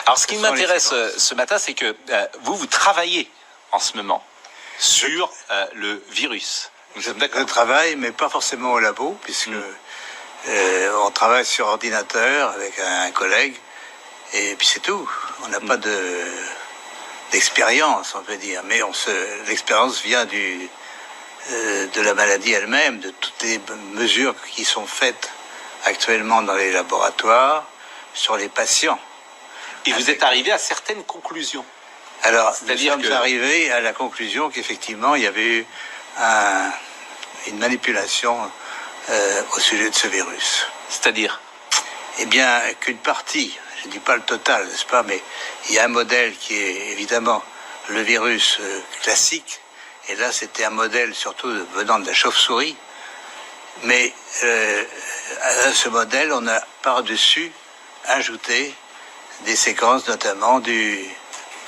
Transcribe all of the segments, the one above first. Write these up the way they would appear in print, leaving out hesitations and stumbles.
Alors, ce qui m'intéresse ce matin, c'est que vous travaillez en ce moment sur le virus. Je travaille, mais pas forcément au labo, puisque on travaille sur ordinateur avec un collègue, et puis c'est tout. On n'a pas d'expérience, on peut dire, mais l'expérience vient de la maladie elle-même, de toutes les mesures qui sont faites actuellement dans les laboratoires sur les patients. Et vous êtes arrivé à certaines conclusions. Alors, nous sommes arrivés à la conclusion qu'effectivement, il y avait eu une manipulation au sujet de ce virus. C'est-à-dire? Eh bien, qu'une partie, je ne dis pas le total, n'est-ce pas, mais il y a un modèle qui est évidemment le virus classique, et là c'était un modèle surtout venant de la chauve-souris, mais à ce modèle, on a par-dessus ajouté des séquences notamment du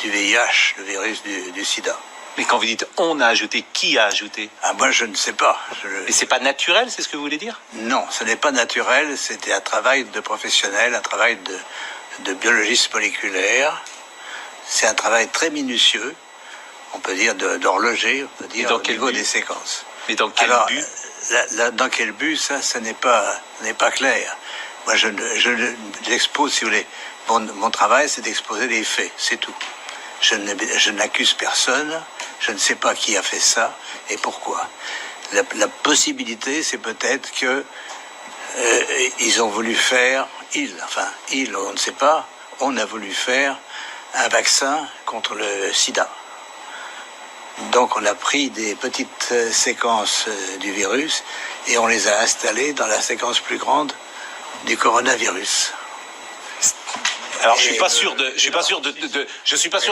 VIH, le virus du sida. Mais quand vous dites « on a ajouté », qui a ajouté? Ah, moi, je ne sais pas. Mais c'est pas naturel, c'est ce que vous voulez dire? Non, ce n'est pas naturel. C'était un travail de professionnel, un travail de biologiste moléculaire. C'est un travail très minutieux, on peut dire d'horloger, on peut dire au niveau des séquences. Mais dans quel but? Dans quel but, ça n'est pas clair. Moi, j'expose, si vous voulez, mon travail, c'est d'exposer les faits, c'est tout. Je n'accuse personne, je ne sais pas qui a fait ça et pourquoi. La possibilité, c'est peut-être que ils ont voulu faire, on ne sait pas, on a voulu faire un vaccin contre le sida. Donc on a pris des petites séquences du virus et on les a installées dans la séquence plus grande du coronavirus. Alors je suis pas sûr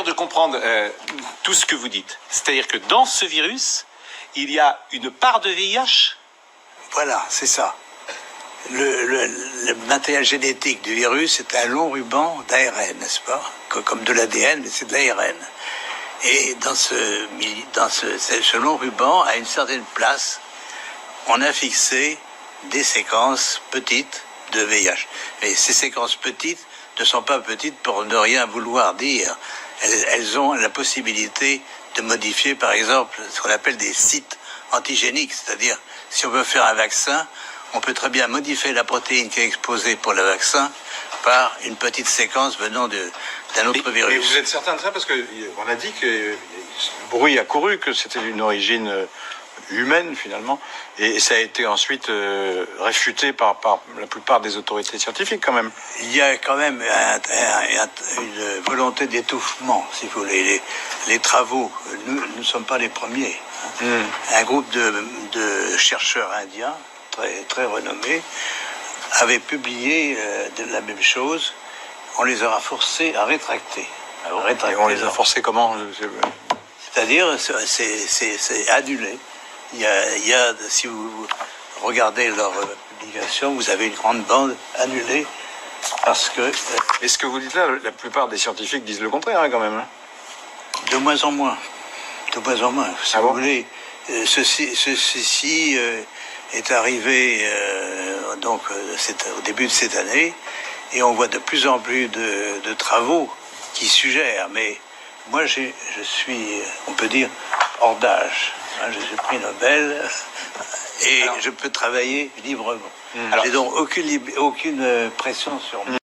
de comprendre tout ce que vous dites. C'est-à-dire que dans ce virus, il y a une part de VIH. Voilà, c'est ça. Le matériel génétique du virus est un long ruban d'ARN, n'est-ce pas? Comme de l'ADN, mais c'est de l'ARN. Et dans ce long ruban, à une certaine place, on a fixé des séquences petites de VIH. Mais ces séquences petites ne sont pas petites pour ne rien vouloir dire. Elles ont la possibilité de modifier, par exemple, ce qu'on appelle des sites antigéniques. C'est-à-dire, si on veut faire un vaccin, on peut très bien modifier la protéine qui est exposée pour le vaccin par une petite séquence venant d'un autre virus. Mais vous êtes certain de ça? Parce qu'on a dit que le bruit a couru, que c'était d'une origine humaine finalement, et ça a été ensuite réfuté par la plupart des autorités scientifiques quand même. Il y a quand même une volonté d'étouffement, si vous voulez. Les travaux, nous ne sommes pas les premiers. Un groupe de chercheurs indiens, très, très renommés, avait publié de la même chose. On les aura forcés à rétracter. Et on les a forcés comment? C'est-à-dire, c'est annulé. Il y a, si vous regardez leur publication, vous avez une grande bande annulée parce que... Et ce que vous dites là, la plupart des scientifiques disent le contraire quand même. De moins en moins. De moins en moins. Si vous voulez, ceci est arrivé au début de cette année et on voit de plus en plus de travaux qui suggèrent. Mais moi, je suis, on peut dire, hors d'âge. Je suis prix Nobel et je peux travailler librement. J'ai donc aucune pression sur moi.